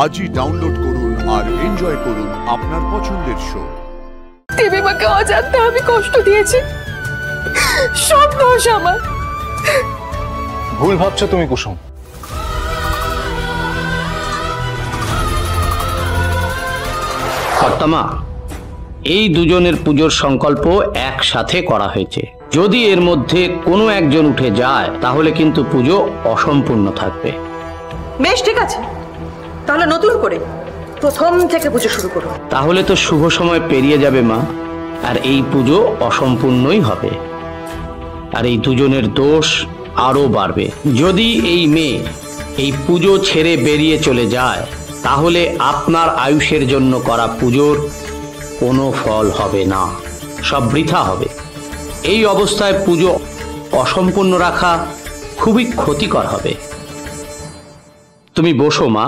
আজই ডাউনলোড করুন আর এনজয় করুন আপনার পছন্দের শো। দেবী মাকে অজান্তে আমি কষ্ট দিয়েছি, সব দোষ আমার। ভুল ভাবছো তুমি কুসুম। কর্তামা, এই দুজনের পুজোর সংকল্প একসাথে করা হয়েছে। যদি এর মধ্যে কোনো একজন উঠে যায় তাহলে কিন্তু পুজো অসম্পূর্ণ থাকবে। বেশ, ঠিক আছে, তাহলে নতুন করে প্রথম থেকে পুজো শুরু করো। তাহলে তো শুভ সময় পেরিয়ে যাবে মা, আর এই পুজো অসম্পূর্ণই হবে, আর এই দুজনের দোষ আরো বাড়বে। যদি এই মেয়ে এই পুজো ছেড়ে বেরিয়ে চলে যায় তাহলে আপনার আয়ুষের জন্য করা পুজোর কোনো ফল হবে না, সব বৃথা হবে। এই অবস্থায় পুজো অসম্পূর্ণ রাখা খুবই ক্ষতিকর হবে। তুমি বসো মা।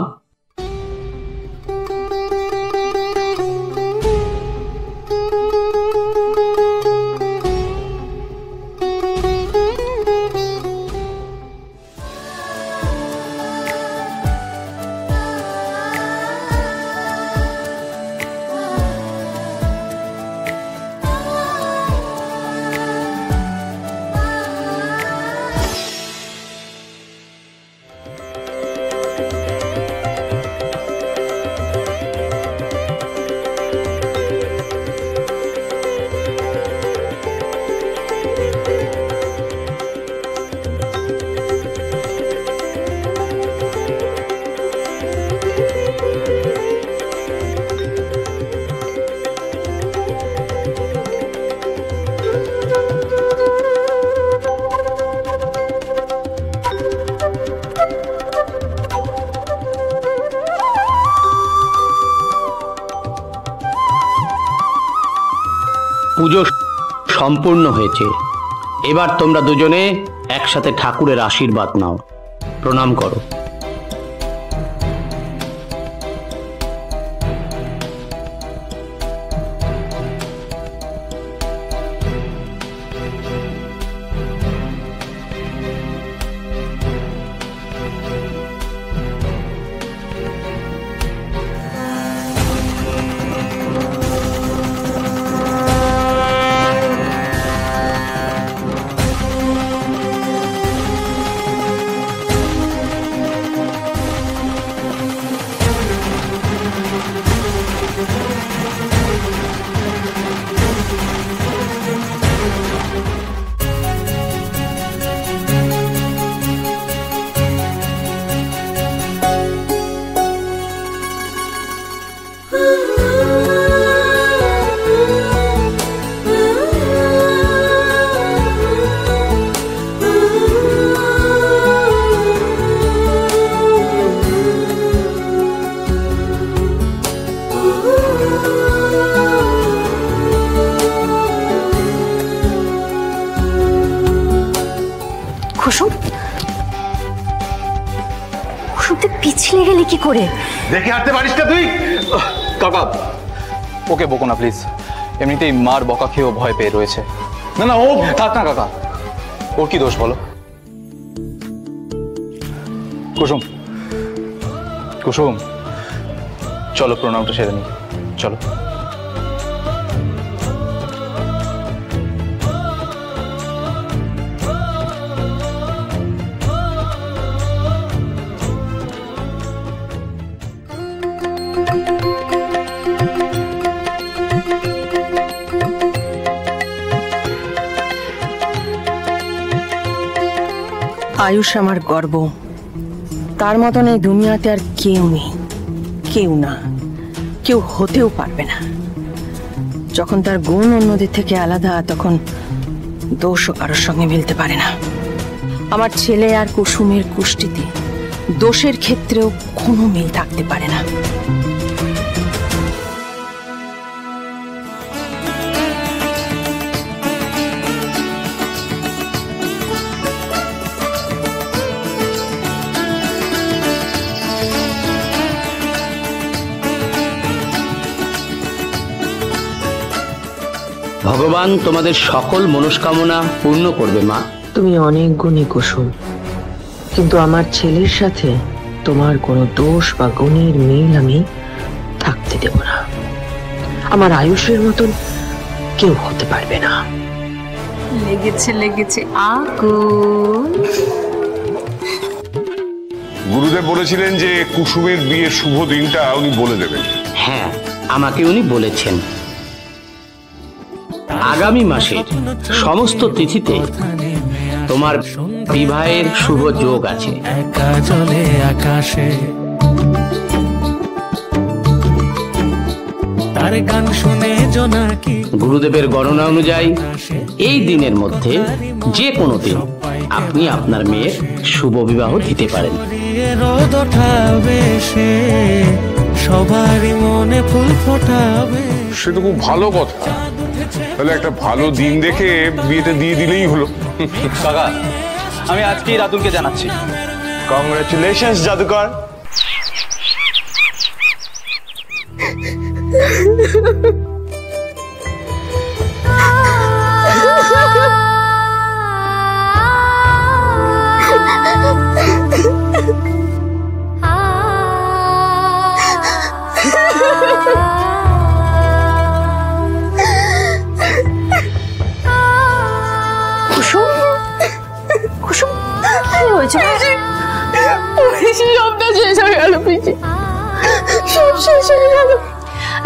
পুজো সম্পূর্ণ হয়েছে, এবার তোমরা দুজনে একসাথে ঠাকুরের আশীর্বাদ নাও, প্রণাম করো। কুসুম, কুসুম তুই পিছলে গেলে কি করে? দেখে হাঁটতে পারিস না তুই? কাকা, ওকে বকো না প্লিজ, এমনিতেই মার বকা খেয়েও ভয় পেয়ে রয়েছে। না না, ও থাক না কাকা, ওর কি দোষ বলো? কুসুম, কুসুম, চলো প্রণামটা সেরে নি, চলো। আয়ুষ আমার গর্ব, তার মতন এই দুনিয়াতে আর কেউ নেই, কেউ না, কেউ হতেও পারবে না। যখন তার গুণ অন্যদের থেকে আলাদা তখন দোষও কারোর সঙ্গে মিলতে পারে না। আমার ছেলে আর কুসুমের কুষ্টিতে দোষের ক্ষেত্রেও কোনো মিল থাকতে পারে না। ভগবান তোমাদের সকল মনস্কামনা পূর্ণ করবে মা। তুমি অনেক গুণী কুসুম, কিন্তু আমার ছেলের সাথে তোমার কোনো দোষ বা গুণের মিল আমি থাকতে দেব না। আমার আয়ুষের মতন কেউ হতে পারবে না। লেগেছে লেগেছে আগুন। গুরুদেব বলেছিলেন যে কুসুমের বিয়ের শুভ দিনটা উনি বলে দেবেন। হ্যাঁ, আমাকে উনি বলেছেন আগামী মাসের সমস্ত তিথিতে তোমার বিবাহের শুভ যোগ আছে। একা জলে আকাশে তার গান শুনে জোনাকি। গুরুদেবের গণনা অনুযায়ী এই দিনের মধ্যে যে কোনো দিন আপনি আপনার মেয়ের শুভ বিবাহ দিতে পারেন। রোদ ওঠাবে সে, সবারই মনে ফুল ফোটাবে। সে তো খুব ভালো কথা। তাহলে একটা ভালো দিন দেখে বিয়েটা দিয়ে দিলেই হলো। কাকা, আমি আজকেই রাতুলকে জানাচ্ছি। কংগ্রেচুলেশনস জাদুকর। কুসুম, কুসুম কি হয়েছে? সবটা শেষ হয়ে গেল পিসি, সব শেষ হয়ে গেল।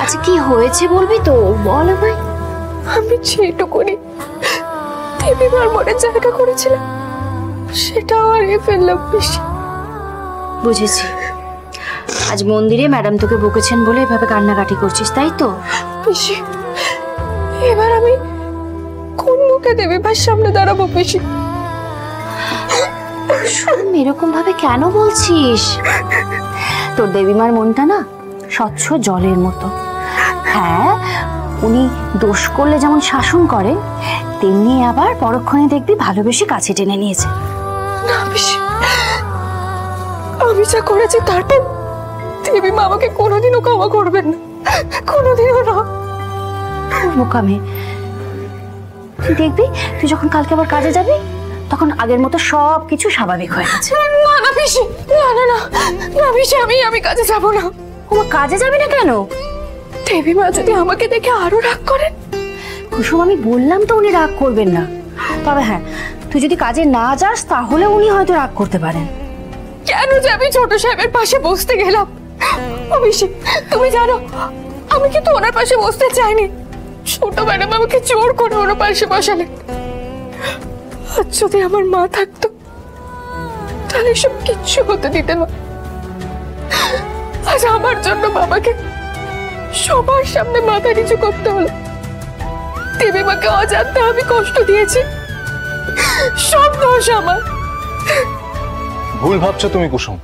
আচ্ছা কি হয়েছে বলবি তো, বল আমায়। আমি যেটুকুনি দেবীমার মনে জায়গা করেছিলাম সেটা হারিয়ে ফেললাম পিসি। বুঝেছি, আজ মন্দিরে ম্যাডাম তোকে বকেছেন বলে এভাবে কান্নাকাটি করছিস, তাই তো? পিসি, এবার আমি কোন মুখে দেবীমার সামনে দাঁড়াবো পিসি? শুনুন, এরকম ভাবে কেন বলছিস? তোর দেবীমার মনটা না স্বচ্ছ জলের মতো। হ্যাঁ, উনি দোষ করলে যেমন শাসন করেন, তেমনি আবার পরক্ষণে দেখবি ভালোবেসে কাছে টেনে নিয়েছে। না পিসি, আমি যা করেছি তারপর দেবীমা আমাকে কোনোদিনও ক্ষমা করবেন না, কোনোদিনও না। মোকামে তুই দেখবি, তুই যখন কালকে আবার কাজে যাবি তখন আগের মতো সব কিছু স্বাভাবিক হয়ে গেছে। না না পিসি, না না না না পিসি, আমি কাজে যাব না। ওমা, কাজে যাবি না কেন? দেবীমা যদি আমাকে দেখে আরো রাগ করেন। কুসুম, আমি বললাম তো উনি রাগ করবেন না, তবে হ্যাঁ, তুই যদি কাজে না যাস তাহলে উনি হয়তো রাগ করতে পারেন। কেন যে আমি ছোট সাহেবের পাশে বসতে গেলাম? ও পিসি, তুমি জানো আমি কিন্তু ওনার পাশে বসতে চাইনি। ছোট ম্যাডাম আমাকে জোর করে ওনার পাশে বসালেন। আজ যদি আমার মা থাকতো তাহলে সব কিচ্ছু হতে দিত না। আজ আমার জন্য বাবাকে সবার সামনে মাথা নিচু করতে হলো। দেবীমাকে অজান্তে আমি কষ্ট দিয়েছি, সব দোষ আমার। ভুল ভাবছো তুমি কুসুম।